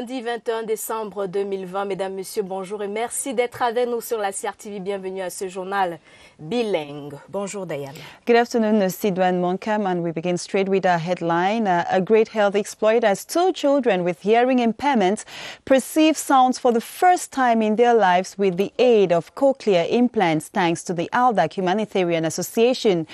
Lundi 21 décembre 2020, mesdames, messieurs, bonjour et merci d'être avec nous sur la CRTV. Bienvenue à ce journal bilingue. Bonjour Diane. Good afternoon, Sidwan Monkam, and we begin straight with our headline. A great health exploit as 2 children with hearing impairment perceive sounds for the first time in their lives with the aid of cochlear implants, thanks to the ALDAC Humanitarian Association.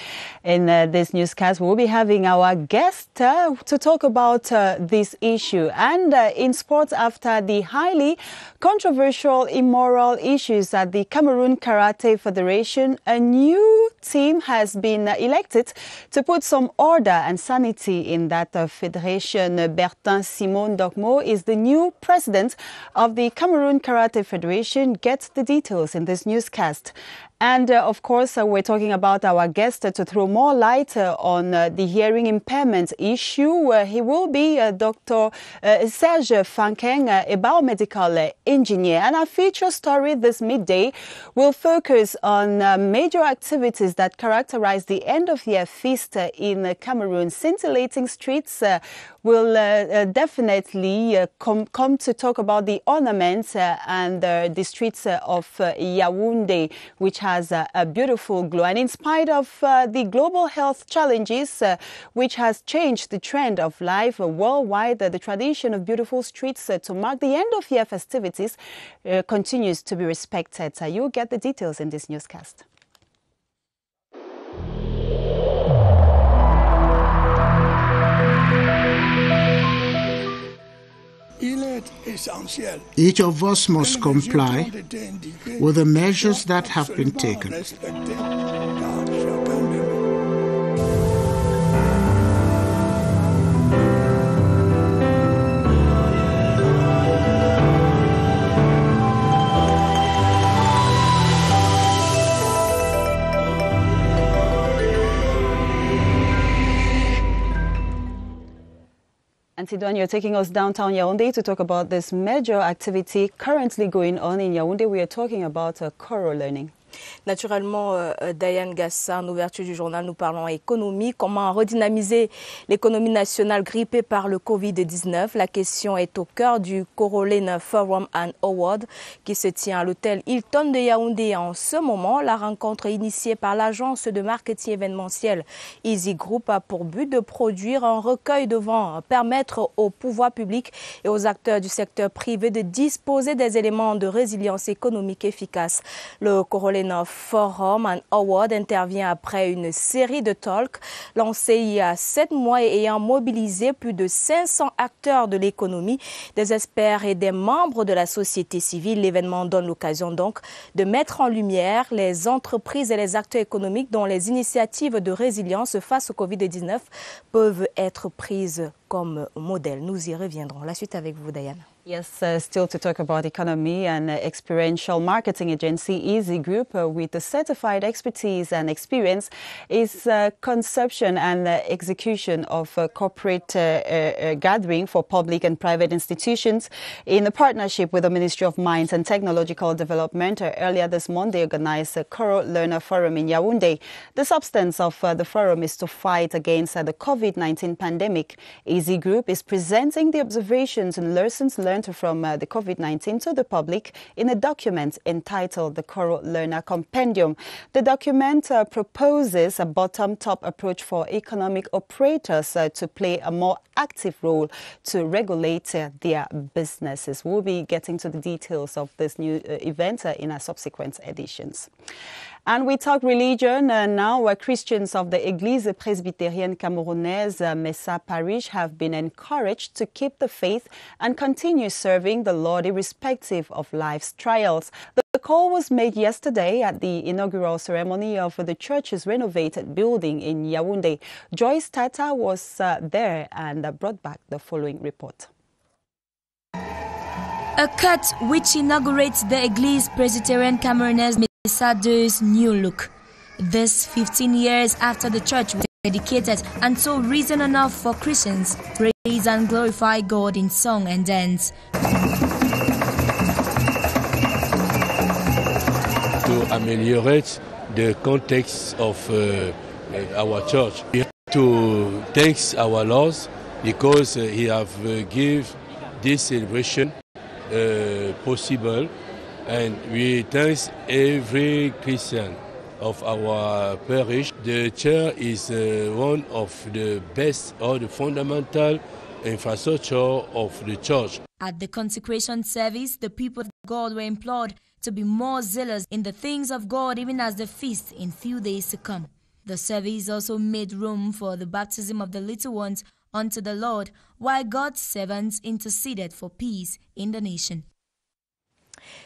In this newscast, we'll be having our guest to talk about this issue. And in sports, after the highly controversial immoral issues at the Cameroon Karate Federation, a new team has been elected to put some order and sanity in that federation. Bertin Simon Dokmo is the new president of the Cameroon Karate Federation. Get the details in this newscast. And of course, we're talking about our guest to throw more light on the hearing impairment issue. He will be Dr. Serge Fankeng, a biomedical engineer. And our feature story this midday will focus on major activities that characterize the end-of-year feast in Cameroon. Scintillating streets will definitely come to talk about the ornaments and the streets of Yaoundé, which has a beautiful glow. And in spite of the global health challenges, which has changed the trend of life worldwide, the tradition of beautiful streets to mark the end-of-year festivities continues to be respected. You'll get the details in this newscast. Each of us must comply with the measures that have been taken. And Sidwan, you're taking us downtown Yaoundé to talk about this major activity currently going on in Yaoundé. We are talking about choral learning. Naturellement, Diane Gassa, en ouverture du journal, nous parlons économie. Comment redynamiser l'économie nationale grippée par le Covid-19? La question est au cœur du Corolen Forum and Award qui se tient à l'hôtel Hilton de Yaoundé en ce moment. La rencontre initiée par l'agence de marketing événementiel Easy Group a pour but de produire un recueil de vents, permettre au pouvoir public et aux acteurs du secteur privé de disposer des éléments de résilience économique efficaces. Le Corolen Forum and Award intervient après une série de talks lancés il y a 7 mois et ayant mobilisé plus de 500 acteurs de l'économie, des experts et des membres de la société civile. L'événement donne l'occasion donc de mettre en lumière les entreprises et les acteurs économiques dont les initiatives de résilience face au Covid-19 peuvent être prises comme modèle. Nous y reviendrons. La suite avec vous, Diane. Yes, still to talk about economy and experiential marketing agency Easy Group with the certified expertise and experience is conception and execution of corporate gathering for public and private institutions in a partnership with the Ministry of Mines and Technological Development. Earlier this month, they organized a Choral Learner Forum in Yaoundé. The substance of the forum is to fight against the COVID-19 pandemic. Easy Group is presenting the observations and lessons learned from the COVID-19 to the public in a document entitled the Choral Learner Compendium. The document proposes a bottom-top approach for economic operators to play a more active role to regulate their businesses. We'll be getting to the details of this new event in our subsequent editions. And we talk religion now. Christians of the Église Presbyterienne Camerounaise Messa Parish have been encouraged to keep the faith and continue serving the Lord irrespective of life's trials. The call was made yesterday at the inaugural ceremony of the church's renovated building in Yaoundé. Joyce Tata was there and brought back the following report. A cut which inaugurates the Église Presbyterienne Camerounaise Messa's new look. This 15 years after the church was dedicated, and so reason enough for Christians praise and glorify God in song and dance. To ameliorate the context of our church, we have to thank our Lord because He have given this celebration possible, and we thank every Christian of our parish. The church is one of the best or the fundamental infrastructure of the church. At the consecration service, the people of God were implored to be more zealous in the things of God, even as the feast in few days to come. The service also made room for the baptism of the little ones unto the Lord, while God's servants interceded for peace in the nation.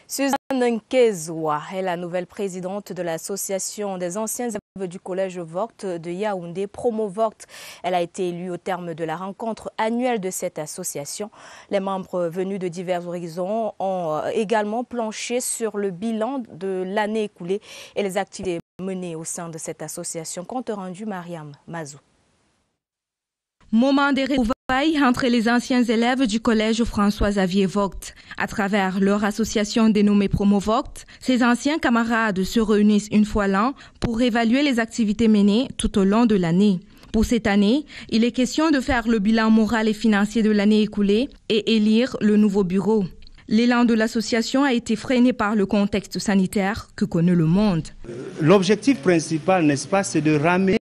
Suzanne Nkezoua est la nouvelle présidente de l'association des anciens élèves du collège Vogt de Yaoundé, Promo Vogt. Elle a été élue au terme de la rencontre annuelle de cette association. Les membres venus de divers horizons ont également planché sur le bilan de l'année écoulée et les activités menées au sein de cette association. Compte rendu Mariam Mazou. Moment de retrouvailles entre les anciens élèves du collège François-Xavier Vogt. À travers leur association dénommée Promo Vogt, ces anciens camarades se réunissent une fois l'an pour évaluer les activités menées tout au long de l'année. Pour cette année, il est question de faire le bilan moral et financier de l'année écoulée et élire le nouveau bureau. L'élan de l'association a été freiné par le contexte sanitaire que connaît le monde. L'objectif principal, n'est-ce pas, c'est de ramener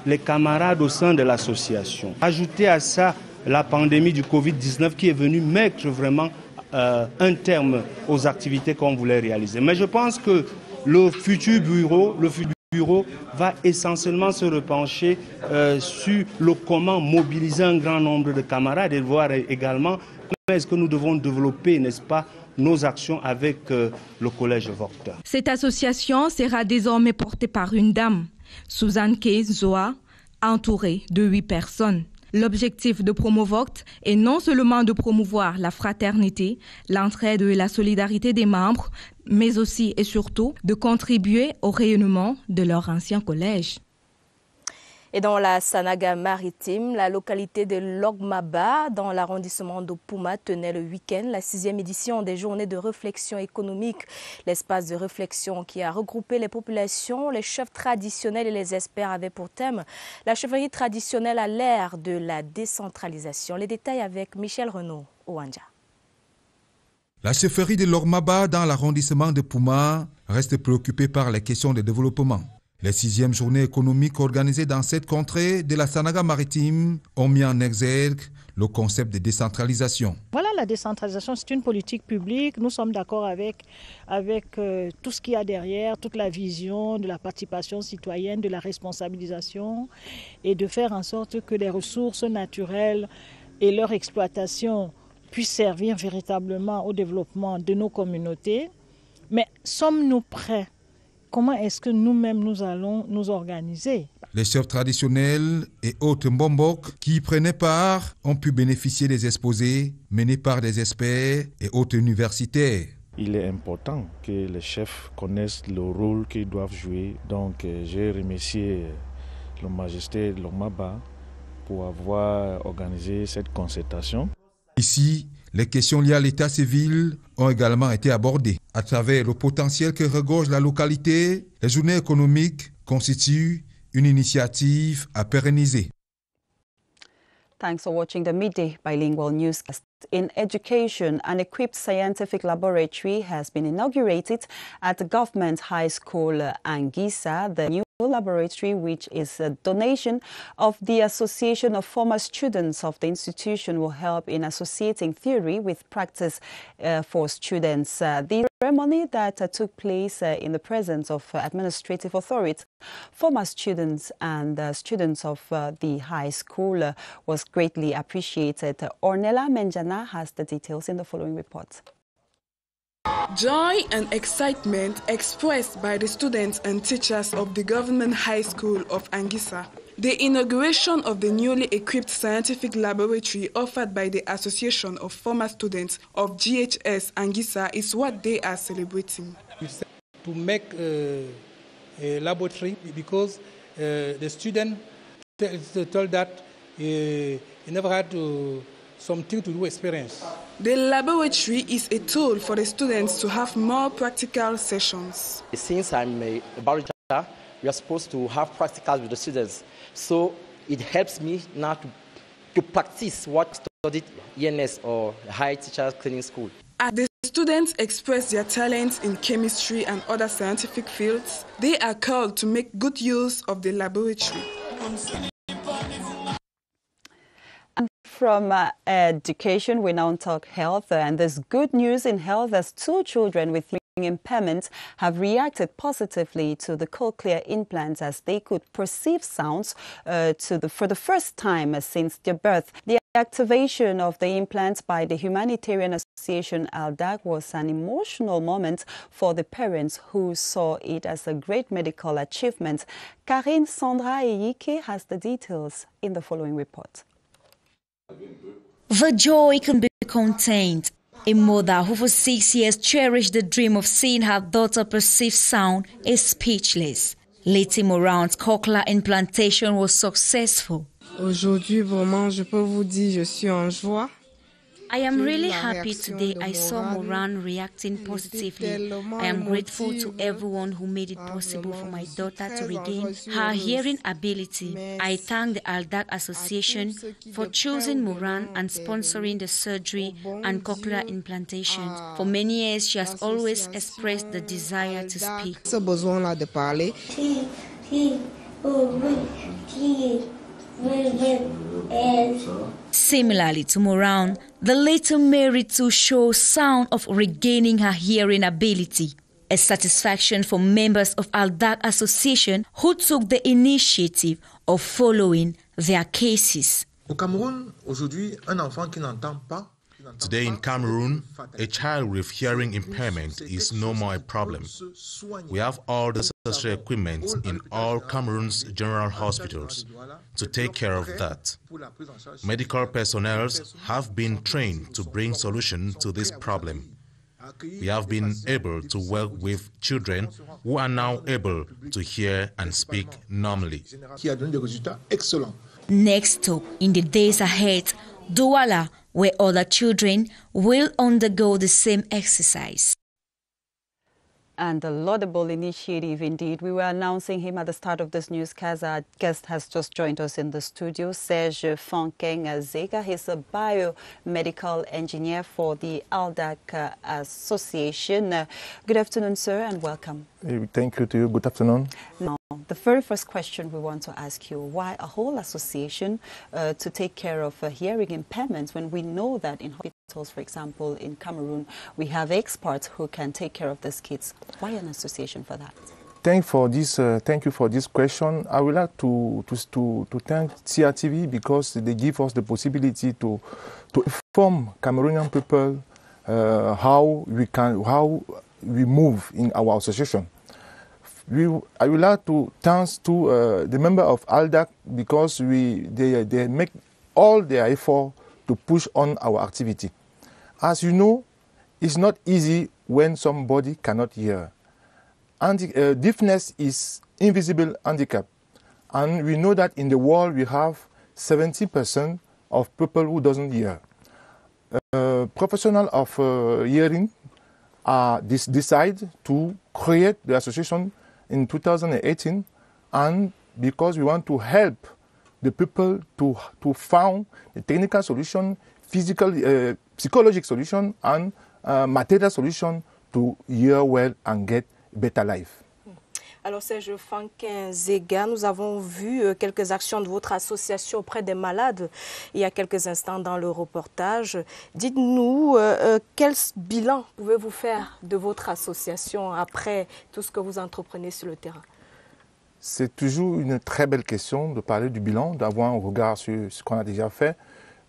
les camarades au sein de l'association. Ajouter à ça la pandémie du Covid-19 qui est venue mettre vraiment un terme aux activités qu'on voulait réaliser. Mais je pense que le futur bureau va essentiellement se repencher sur le comment mobiliser un grand nombre de camarades et voir également comment est-ce que nous devons développer, n'est-ce pas, nos actions avec le collège Vogt. Cette association sera désormais portée par une dame, Suzanne Nkezoua, entourée de 8 personnes. L'objectif de Promo Vogt est non seulement de promouvoir la fraternité, l'entraide et la solidarité des membres, mais aussi et surtout de contribuer au rayonnement de leur ancien collège. Et dans la Sanaga maritime, la localité de Logmaba, dans l'arrondissement de Pouma, tenait le week-end la 6e édition des journées de réflexion économique. L'espace de réflexion qui a regroupé les populations, les chefs traditionnels et les experts avait pour thème la chefferie traditionnelle à l'ère de la décentralisation. Les détails avec Michel Renaud Ouanja. La chefferie de Logmaba dans l'arrondissement de Pouma reste préoccupée par les questions de développement. Les 6e journées économiques organisées dans cette contrée de la Sanaga maritime ont mis en exergue le concept de décentralisation. Voilà, la décentralisation, c'est une politique publique. Nous sommes d'accord avec tout ce qu'il y a derrière, toute la vision de la participation citoyenne, de la responsabilisation et de faire en sorte que les ressources naturelles et leur exploitation puissent servir véritablement au développement de nos communautés. Mais sommes-nous prêts? Comment est-ce que nous-mêmes nous allons nous organiser? Les chefs traditionnels et autres Mbombok qui y prenaient part ont pu bénéficier des exposés menés par des experts et autres universitaires. Il est important que les chefs connaissent le rôle qu'ils doivent jouer. Donc j'ai remercié Leur Majesté Logmaba pour avoir organisé cette concertation. Ici, les questions liées à l'état civil ont également été abordées. À travers le potentiel que regorge la localité, les journées économiques constituent une initiative à pérenniser. Thanks for watching the Midday Bilingual Newscast. In education, an equipped scientific laboratory has been inaugurated at the Government High School Anguissa. The new laboratory, which is a donation of the Association of Former Students of the institution, will help in associating theory with practice for students. The ceremony that took place in the presence of administrative authorities, former students and students of the high school was greatly appreciated. Ornella Menjana has the details in the following report. Joy and excitement expressed by the students and teachers of the Government High School of Anguissa. The inauguration of the newly equipped scientific laboratory offered by the Association of Former Students of GHS Anguissa is what they are celebrating. To make a laboratory because the student told that he never had something to do experience. The laboratory is a tool for the students to have more practical sessions. Since I'm a biologist, we are supposed to have practicals with the students. So it helps me now to practice what studied ENS or High Teachers Training School. As the students express their talents in chemistry and other scientific fields, they are called to make good use of the laboratory. And from education, we now talk health, and there's good news in health as 2 children with impairments have reacted positively to the cochlear implants as they could perceive sounds for the first time since their birth. The activation of the implants by the humanitarian association ALDAC was an emotional moment for the parents who saw it as a great medical achievement. Karine Sandra Eyike has the details in the following report. The joy can be contained. A mother who for 6 years cherished the dream of seeing her daughter perceive sound is speechless. Leti Moran's cochlear implantation was successful. Aujourd'hui, vraiment, je peux vous dire, je suis en joie. I am really happy today I saw Moran reacting positively. I am grateful to everyone who made it possible for my daughter to regain her hearing ability. I thank the ALDAC Association for choosing Moran and sponsoring the surgery and cochlear implantation. For many years, she has always expressed the desire to speak. Ce besoin-là de parler. Similarly to Moran, the little Mary too shows sound of regaining her hearing ability. A satisfaction for members of ALDAC Association who took the initiative of following their cases. Au Cameroun, aujourd'hui, un enfant qui n'entend pas. Today in Cameroon, a child with hearing impairment is no more a problem. We have all the necessary equipment in all Cameroon's general hospitals to take care of that. Medical personnel have been trained to bring solution to this problem. We have been able to work with children who are now able to hear and speak normally. Next up, in the days ahead, Douala, where other children will undergo the same exercise. And a laudable initiative indeed. We were announcing him at the start of this newscast. Our guest has just joined us in the studio, Serge Fankeng Zega. He's a biomedical engineer for the ALDAC Association. Good afternoon, sir, and welcome. Thank you to you. Good afternoon. Now, the very first question we want to ask you, why a whole association to take care of hearing impairments when we know that in hospitals, for example, in Cameroon, we have experts who can take care of these kids? Why an association for that? Thank you for this question. I would like to thank CRTV because they give us the possibility to inform Cameroonian people how we move in our association. I would like to thank to the member of ALDAC because they make all their effort to push on our activity. As you know, it's not easy when somebody cannot hear. Deafness is invisible handicap, and we know that in the world we have 70% of people who doesn't hear. Professionals of hearing decide to create the association in 2018, and because we want to help the people to find a technical solution, psychological solution, and material solution to hear well and get better life. Alors Serge Fankeng Zega, nous avons vu quelques actions de votre association auprès des malades il y a quelques instants dans le reportage. Dites-nous, quel bilan pouvez-vous faire de votre association après tout ce que vous entreprenez sur le terrain? C'est toujours une très belle question de parler du bilan, d'avoir un regard sur ce qu'on a déjà fait.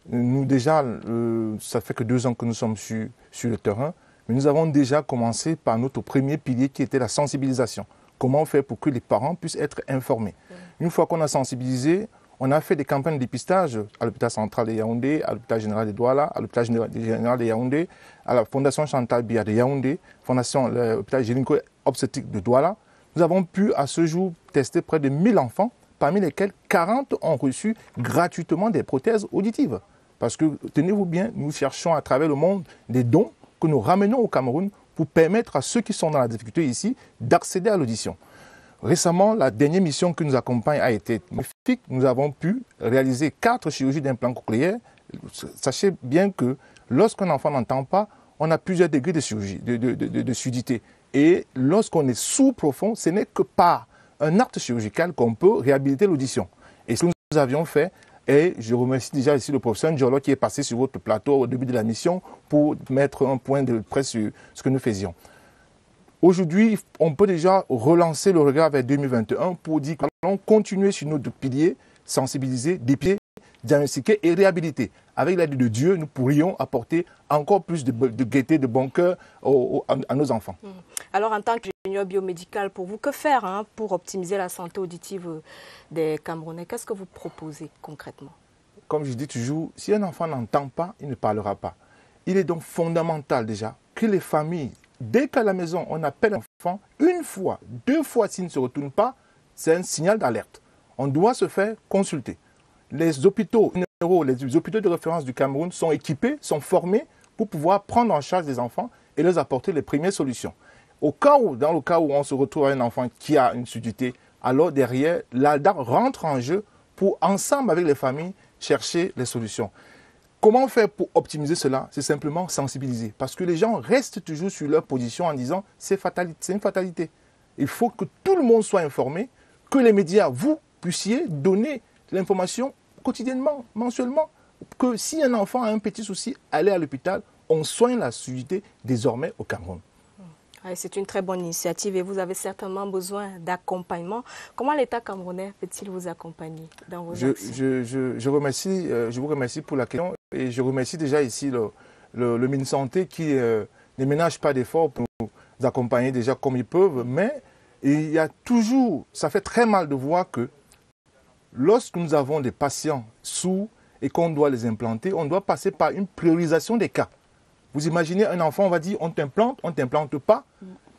Nous déjà, ça fait que 2 ans que nous sommes sur le terrain, mais nous avons déjà commencé par notre premier pilier qui était la sensibilisation. Comment faire pour que les parents puissent être informés. Une fois qu'on a sensibilisé, on a fait des campagnes de dépistage à l'hôpital central de Yaoundé, à l'hôpital général de Douala, à l'hôpital général de Yaoundé, à la Fondation Chantal Biya de Yaoundé, l'hôpital gynéco-obstétrique de Douala. Nous avons pu à ce jour tester près de 1000 enfants, parmi lesquels 40 ont reçu gratuitement des prothèses auditives. Parce que, tenez-vous bien, nous cherchons à travers le monde des dons que nous ramenons au Cameroun pour permettre à ceux qui sont dans la difficulté ici d'accéder à l'audition. Récemment, la dernière mission qui nous accompagne a été magnifique. Nous avons pu réaliser 4 chirurgies d'implants cochléaires Sachez bien que lorsqu'un enfant n'entend pas, on a plusieurs degrés de surdité. Et lorsqu'on est sourd profond, ce n'est que par un acte chirurgical qu'on peut réhabiliter l'audition. Et ce que nous avions fait, et je remercie déjà ici le professeur Njolo qui est passé sur votre plateau au début de la mission pour mettre un point de presse sur ce que nous faisions. Aujourd'hui, on peut déjà relancer le regard vers 2021 pour dire que nous allons continuer sur nos deux piliers, sensibiliser, dépier, diagnostiquer et réhabiliter. Avec l'aide de Dieu, nous pourrions apporter encore plus de gaieté, de bon cœur à nos enfants. Alors, en tant qu'ingénieur biomédical, pour vous, que faire pour optimiser la santé auditive des Camerounais? Qu'est-ce que vous proposez concrètement? Comme je dis toujours, si un enfant n'entend pas, il ne parlera pas. Il est donc fondamental déjà que les familles, dès qu'à la maison on appelle l'enfant, une fois, deux fois, s'il ne se retourne pas, c'est un signal d'alerte. On doit se faire consulter. Les hôpitaux les hôpitaux de référence du Cameroun sont équipés, sont formés pour pouvoir prendre en charge des enfants et leur apporter les premières solutions. Dans le cas où on se retrouve avec un enfant qui a une surdité, alors derrière, l'ALDA rentre en jeu pour, ensemble avec les familles, chercher les solutions. Comment faire pour optimiser cela? C'est simplement sensibiliser. Parce que les gens restent toujours sur leur position en disant c'est une fatalité. Il faut que tout le monde soit informé, que les médias, vous, puissiez donner l'information quotidiennement, mensuellement, que si un enfant a un petit souci, allez à l'hôpital, on soigne la surdité désormais au Cameroun. C'est une très bonne initiative et vous avez certainement besoin d'accompagnement. Comment l'État camerounais peut-il vous accompagner dans vos actions? Je vous remercie pour la question et je remercie déjà ici le ministre de la Santé qui ne ménage pas d'efforts pour nous accompagner déjà comme ils peuvent, mais il y a toujours, ça fait très mal de voir que lorsque nous avons des patients sourds et qu'on doit les implanter, on doit passer par une priorisation des cas. Vous imaginez un enfant, on va dire on t'implante pas.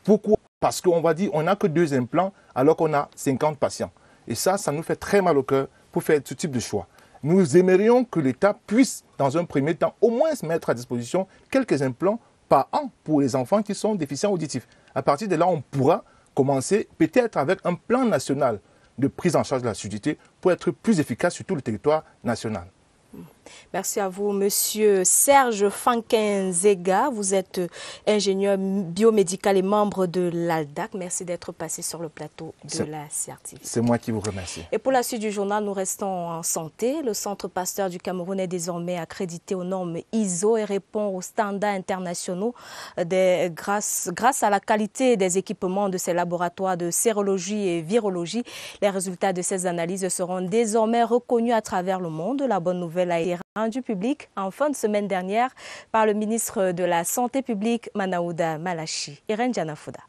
Pourquoi? Parce qu'on va dire on n'a que 2 implants alors qu'on a 50 patients. Et ça nous fait très mal au cœur pour faire ce type de choix. Nous aimerions que l'État puisse, dans un premier temps, au moins se mettre à disposition quelques implants par an pour les enfants qui sont déficients auditifs. À partir de là, on pourra commencer peut-être avec un plan national de prise en charge de la surdité pour être plus efficace sur tout le territoire national. Merci à vous, Monsieur Serge Fankin-Zega. Vous êtes ingénieur biomédical et membre de l'ALDAC. Merci d'être passé sur le plateau de la CRTV. C'est moi qui vous remercie. Et pour la suite du journal, nous restons en santé. Le Centre Pasteur du Cameroun est désormais accrédité aux normes ISO et répond aux standards internationaux grâce à la qualité des équipements de ses laboratoires de sérologie et virologie. Les résultats de ces analyses seront désormais reconnus à travers le monde. La bonne nouvelle a été rendue publique en fin de semaine dernière par le ministre de la Santé publique, Manaouda Malachi. Irène Janafouda.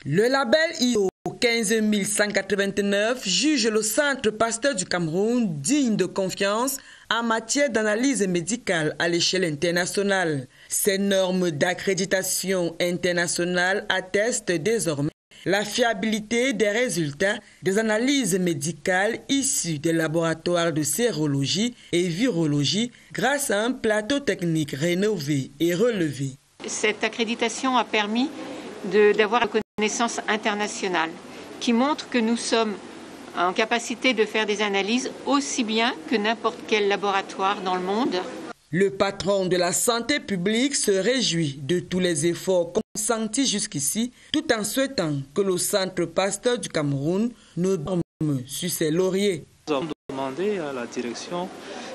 Le label ISO 15189 juge le Centre Pasteur du Cameroun digne de confiance en matière d'analyse médicale à l'échelle internationale. Ces normes d'accréditation internationale attestent désormais la fiabilité des résultats des analyses médicales issues des laboratoires de sérologie et virologie grâce à un plateau technique rénové et relevé. Cette accréditation a permis d'avoir une reconnaissance internationale qui montre que nous sommes en capacité de faire des analyses aussi bien que n'importe quel laboratoire dans le monde. Le patron de la santé publique se réjouit de tous les efforts consentis jusqu'ici, tout en souhaitant que le Centre Pasteur du Cameroun ne dorme sur ses lauriers. Nous avons demandé à la direction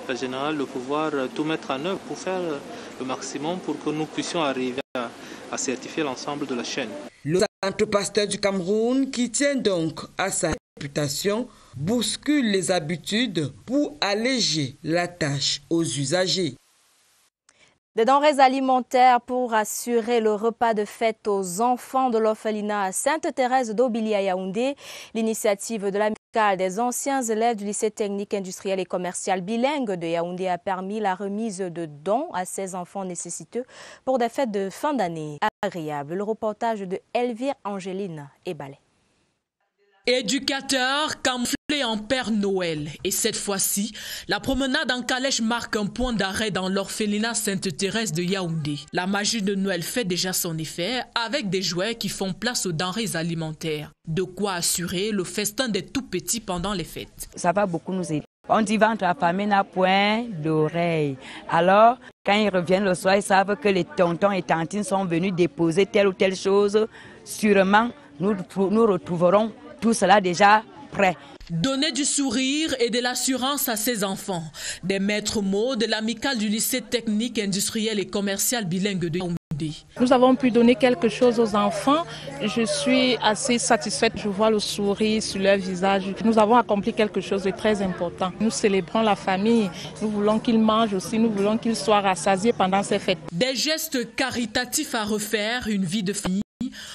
générale de pouvoir tout mettre en œuvre pour faire le maximum pour que nous puissions arriver à certifier l'ensemble de la chaîne. Le Centre Pasteur du Cameroun, qui tient donc à sa réputation, bouscule les habitudes pour alléger la tâche aux usagers. Des denrées alimentaires pour assurer le repas de fête aux enfants de l'orphelinat à Sainte-Thérèse d'Obili à Yaoundé. L'initiative de l'amicale des anciens élèves du lycée technique industriel et commercial bilingue de Yaoundé a permis la remise de dons à ces enfants nécessiteux pour des fêtes de fin d'année agréables. Le reportage de Elvire Angéline Ebalé. Éducateur camouflé en Père Noël. Et cette fois-ci, la promenade en calèche marque un point d'arrêt dans l'orphelinat Sainte-Thérèse de Yaoundé. La magie de Noël fait déjà son effet avec des jouets qui font place aux denrées alimentaires. De quoi assurer le festin des tout-petits pendant les fêtes. Ça va beaucoup nous aider On dit ventre affamé n'a point d'oreille. Alors, quand ils reviennent le soir, ils savent que les tontons et tantines sont venus déposer telle ou telle chose. Sûrement, nous retrouverons tout cela déjà prêt. Donner du sourire et de l'assurance à ses enfants. Des maîtres mots de l'amicale du lycée technique, industriel et commercial bilingue de Yaoundé. Nous avons pu donner quelque chose aux enfants. Je suis assez satisfaite. Je vois le sourire sur leur visage. Nous avons accompli quelque chose de très important. Nous célébrons la famille. Nous voulons qu'ils mangent aussi. Nous voulons qu'ils soient rassasiés pendant ces fêtes. Des gestes caritatifs à refaire, une vie de famille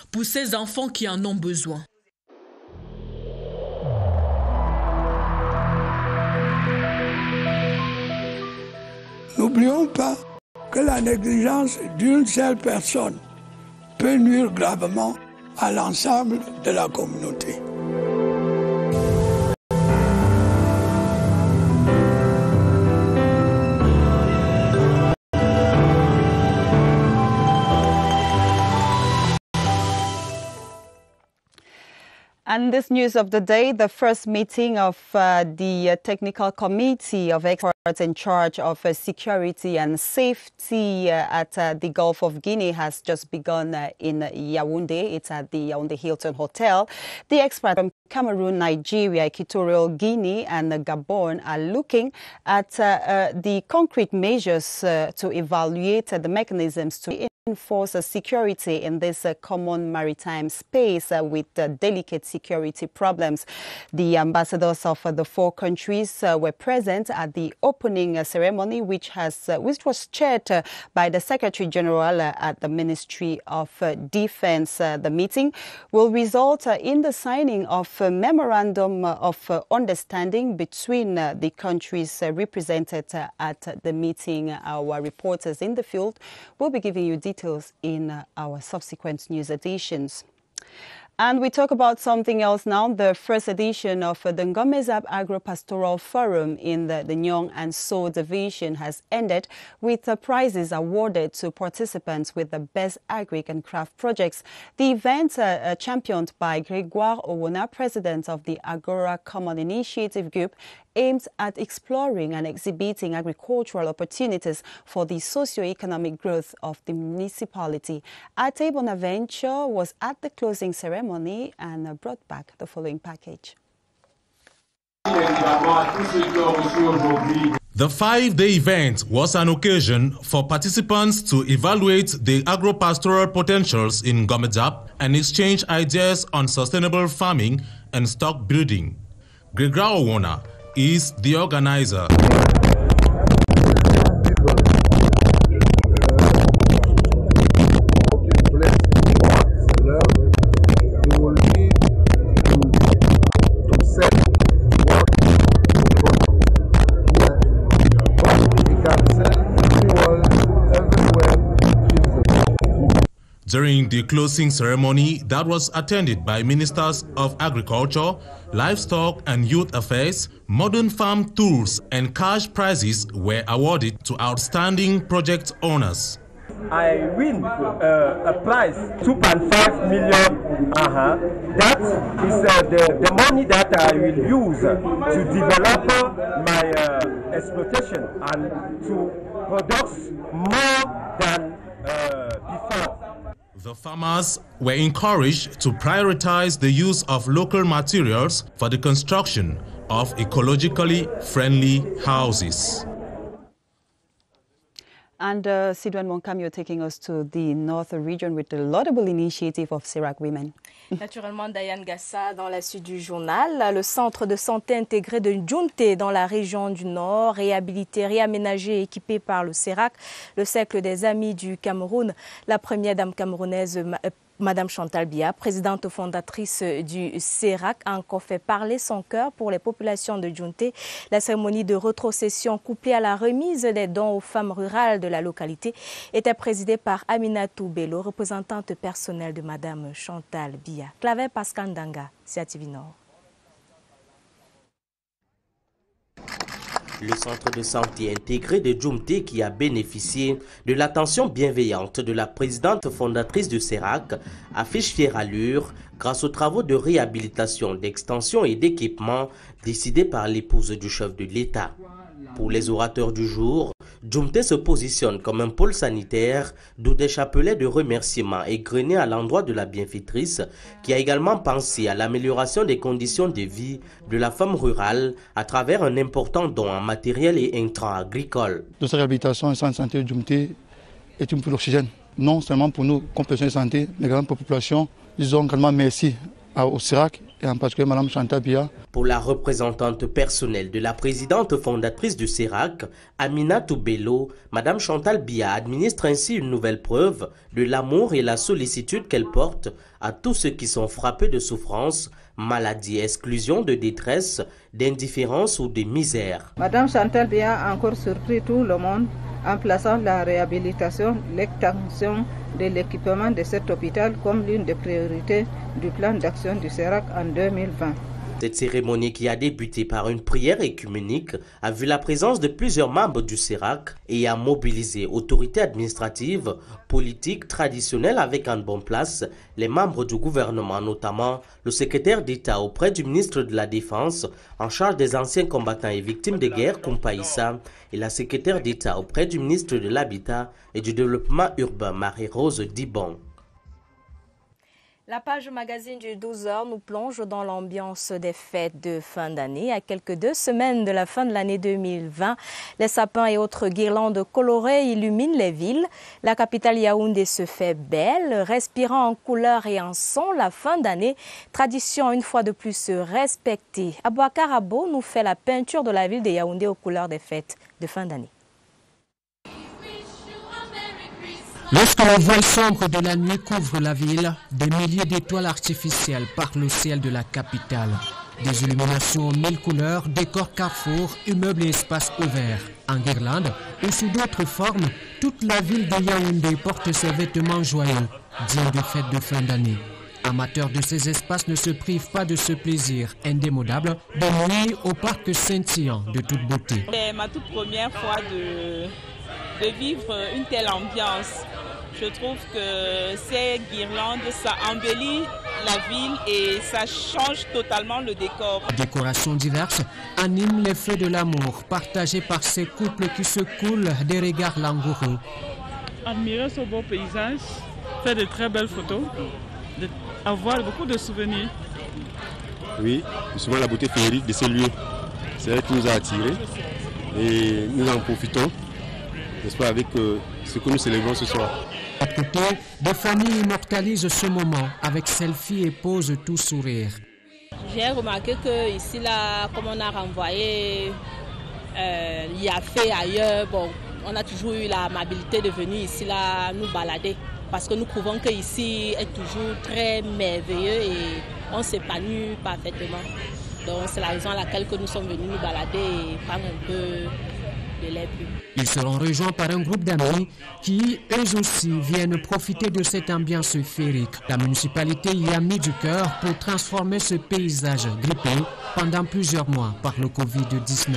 pour ces enfants qui en ont besoin. N'oublions pas que la négligence d'une seule personne peut nuire gravement à l'ensemble de la communauté. And this news of the day, the first meeting of the Technical Committee of Experts in charge of security and safety at the Gulf of Guinea has just begun in Yaoundé. It's at the Yaoundé Hilton Hotel. The experts from Cameroon, Nigeria, Equatorial Guinea and Gabon are looking at the concrete measures to evaluate the mechanisms to enforce security in this common maritime space with delicate security problems. The ambassadors of the four countries were present at the opening ceremony, which was chaired by the Secretary General at the Ministry of Defense. The meeting will result in the signing of a memorandum of understanding between the countries represented at the meeting. Our reporters in the field will be giving you details in our subsequent news editions. And we talk about something else now. The first edition of the Ngomezab Agro-Pastoral Forum in the Nyong and So division has ended with prizes awarded to participants with the best agric and craft projects. The event, championed by Grégoire Owona, president of the Agora Common Initiative Group, aims at exploring and exhibiting agricultural opportunities for the socio-economic growth of the municipality. Ate Bonaventure was at the closing ceremony and brought back the following package. The 5-day event was an occasion for participants to evaluate the agro-pastoral potentials in Ngomezab and exchange ideas on sustainable farming and stock breeding. Grégoire Owona is the organizer. During the closing ceremony that was attended by Ministers of Agriculture, Livestock and Youth Affairs, modern farm tools and cash prizes were awarded to outstanding project owners. I win a prize, 2.5 million. That is the money that I will use to develop my exploitation and to produce more than before. The farmers were encouraged to prioritize the use of local materials for the construction of ecologically friendly houses. And Sidouane Monkam, you're taking us to the North region with the laudable initiative of Serac Women. Naturellement, Diane Gassa, dans la suite du journal, le centre de santé intégré de Djounté dans la région du Nord, réhabilité, réaménagé et équipé par le Serac, le Cercle des Amis du Cameroun, la première dame camerounaise, Madame Chantal Biya, présidente fondatrice du Serac, a encore fait parler son cœur pour les populations de Djounté. La cérémonie de rétrocession couplée à la remise des dons aux femmes rurales de la localité était présidée par Aminatou Bello, représentante personnelle de Madame Chantal Biya. Claver Pascal Ndanga, CATV Nord. Le centre de santé intégré de Djoumté qui a bénéficié de l'attention bienveillante de la présidente fondatrice de CERAC affiche fière allure grâce aux travaux de réhabilitation, d'extension et d'équipement décidés par l'épouse du chef de l'État. Pour les orateurs du jour, Djoumté se positionne comme un pôle sanitaire d'où des chapelets de remerciements égrenés à l'endroit de la bienfaitrice qui a également pensé à l'amélioration des conditions de vie de la femme rurale à travers un important don en matériel et intrants agricoles. Dans cette réhabilitation, le centre de santé de Djoumté est une poule d'oxygène, non seulement pour nous, comme personnes de santé, mais également pour la population. Disons également merci au CERAC et en particulier Mme Chantal Biya. Pour la représentante personnelle de la présidente fondatrice du CERAC, Amina Toubello, Mme Chantal Biya administre ainsi une nouvelle preuve de l'amour et la sollicitude qu'elle porte à tous ceux qui sont frappés de souffrance, maladie, exclusion, de détresse, d'indifférence ou de misère. Mme Chantal Biya a encore surpris tout le monde en plaçant la réhabilitation, l'extension de l'équipement de cet hôpital comme l'une des priorités du plan d'action du CERAC en 2020. Cette cérémonie qui a débuté par une prière œcuménique a vu la présence de plusieurs membres du CERAC et a mobilisé autorités administratives, politiques, traditionnelles avec en bonne place les membres du gouvernement, notamment le secrétaire d'État auprès du ministre de la Défense en charge des anciens combattants et victimes de guerre, Koumpa Issa, et la secrétaire d'État auprès du ministre de l'Habitat et du Développement urbain, Marie-Rose Dibon. La page magazine du 12h nous plonge dans l'ambiance des fêtes de fin d'année. À quelques 2 semaines de la fin de l'année 2020, les sapins et autres guirlandes colorées illuminent les villes. La capitale Yaoundé se fait belle, respirant en couleurs et en son la fin d'année. Tradition une fois de plus respectée. Abouakar Abo nous fait la peinture de la ville de Yaoundé aux couleurs des fêtes de fin d'année. Lorsque le voile sombre de la nuit couvre la ville, des milliers d'étoiles artificielles parent le ciel de la capitale. Des illuminations aux 1000 couleurs, décors carrefours, immeubles et espaces ouverts. En guirlande ou sous d'autres formes, toute la ville de Yaoundé porte ses vêtements joyeux, dignes des fêtes de fin d'année. Amateurs de ces espaces ne se privent pas de ce plaisir indémodable de nuit au parc scintillant de toute beauté. C'est ma toute première fois de vivre une telle ambiance. Je trouve que ces guirlandes, ça embellit la ville et ça change totalement le décor. Décorations diverses animent les feux de l'amour partagés par ces couples qui se coulent des regards langoureux. Admirer ce beau paysage, faire de très belles photos, avoir beaucoup de souvenirs. Oui, souvent la beauté féerique de ces lieux, c'est elle qui nous a attirés et nous en profitons, n'est-ce pas, avec ce que nous célébrons ce soir. De l'autre côté, des familles immortalisent ce moment avec selfie et pose tout sourire. J'ai remarqué que ici, là, comme on a renvoyé, il y a fait ailleurs, bon, on a toujours eu l'amabilité de venir ici, là, nous balader. Parce que nous trouvons qu'ici est toujours très merveilleux et on s'épanouit parfaitement. Donc c'est la raison à laquelle que nous sommes venus nous balader et prendre un peu de l'air pur. Ils seront rejoints par un groupe d'amis qui, eux aussi, viennent profiter de cette ambiance féerique. La municipalité y a mis du cœur pour transformer ce paysage grippé pendant plusieurs mois par le Covid-19.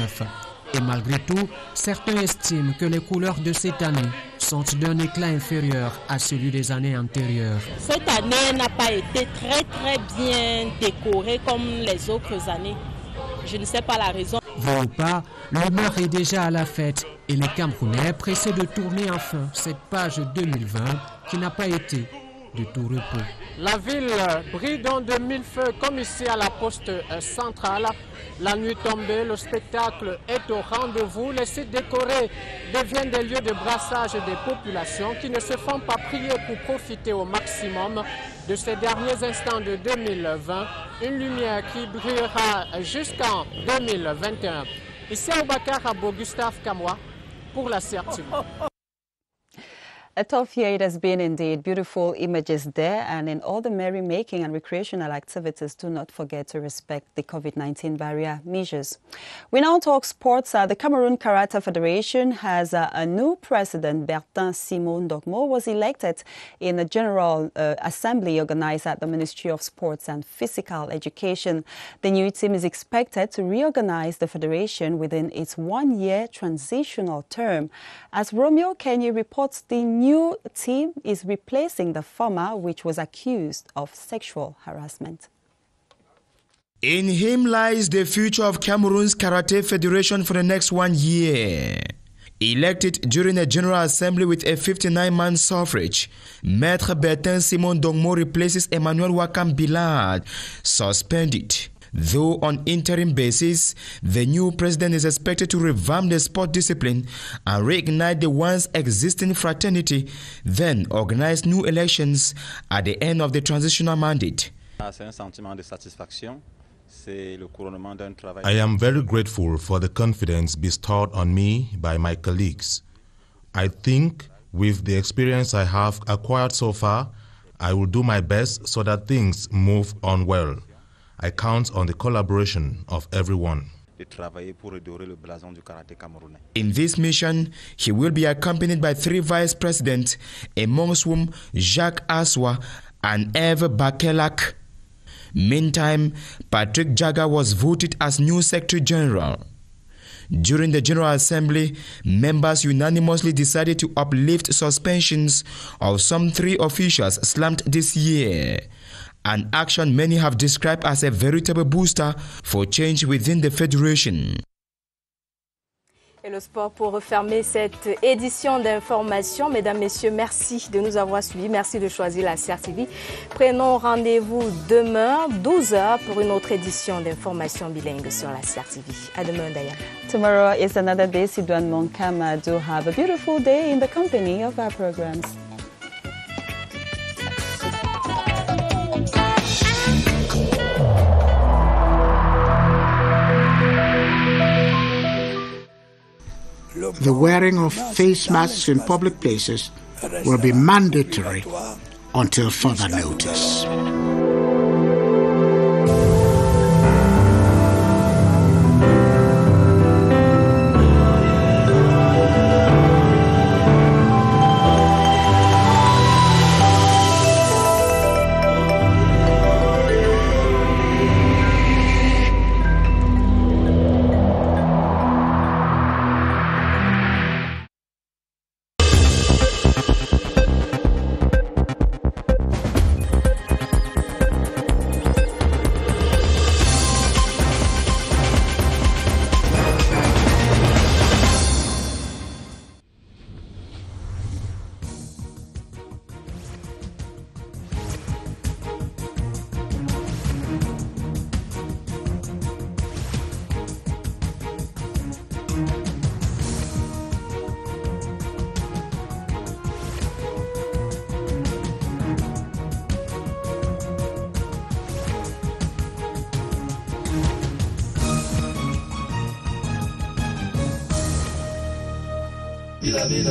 Et malgré tout, certains estiment que les couleurs de cette année sont d'un éclat inférieur à celui des années antérieures. Cette année n'a pas été très bien décorée comme les autres années. Je ne sais pas la raison. Vrai ou pas, l'humeur est déjà à la fête et les Camerounais pressés de tourner enfin cette page 2020 qui n'a pas été de tout repos. La ville brille donc de mille feux comme ici à la poste centrale. La nuit tombée, le spectacle est au rendez-vous. Les sites décorés deviennent des lieux de brassage des populations qui ne se font pas prier pour profiter au maximum de ces derniers instants de 2020. Une lumière qui brillera jusqu'en 2021. Ici à Abouakar Abo, Gustave Kamwa pour la CERTV. A tough year it has been indeed. Beautiful images there, and in all the merrymaking and recreational activities, do not forget to respect the COVID-19 barrier measures. We now talk sports. The Cameroon Karate Federation has a new president. Bertin Simon Dogmo was elected in a general assembly organized at the Ministry of Sports and Physical Education. The new team is expected to reorganize the federation within its one-year transitional term. As Romeo Kenny reports, the new team is replacing the former, which was accused of sexual harassment. In him lies the future of Cameroon's Karate Federation for the next 1 year. Elected during a General Assembly with a 59-man suffrage, Maître Bertin Simon Dogmo replaces Emmanuel Wakam Bilad, suspended. Though on interim basis, the new president is expected to revamp the sport discipline and reignite the once existing fraternity, then organize new elections at the end of the transitional mandate. I am very grateful for the confidence bestowed on me by my colleagues. I think with the experience I have acquired so far, I will do my best so that things move on well. I count on the collaboration of everyone. In this mission, he will be accompanied by 3 vice presidents, amongst whom Jacques Aswa and Eve Bakelak. Meantime, Patrick Jaga was voted as new Secretary General. During the General Assembly, members unanimously decided to uplift suspensions of some 3 officials slammed this year. An action many have described as a veritable booster for change within the Federation. Et le sport pour refermer cette édition d'information. Mesdames, Messieurs, merci de nous avoir suivis. Merci de choisir la CRTV. Prenons rendez-vous demain, 12h, pour une autre édition d'information bilingue sur la CRTV. À demain, Diane. Tomorrow is another day. Sidouane Monkama, do have a beautiful day in the company of our programs. The wearing of face masks in public places will be mandatory until further notice.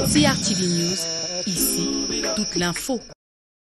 CRTV News, ici, toute l'info.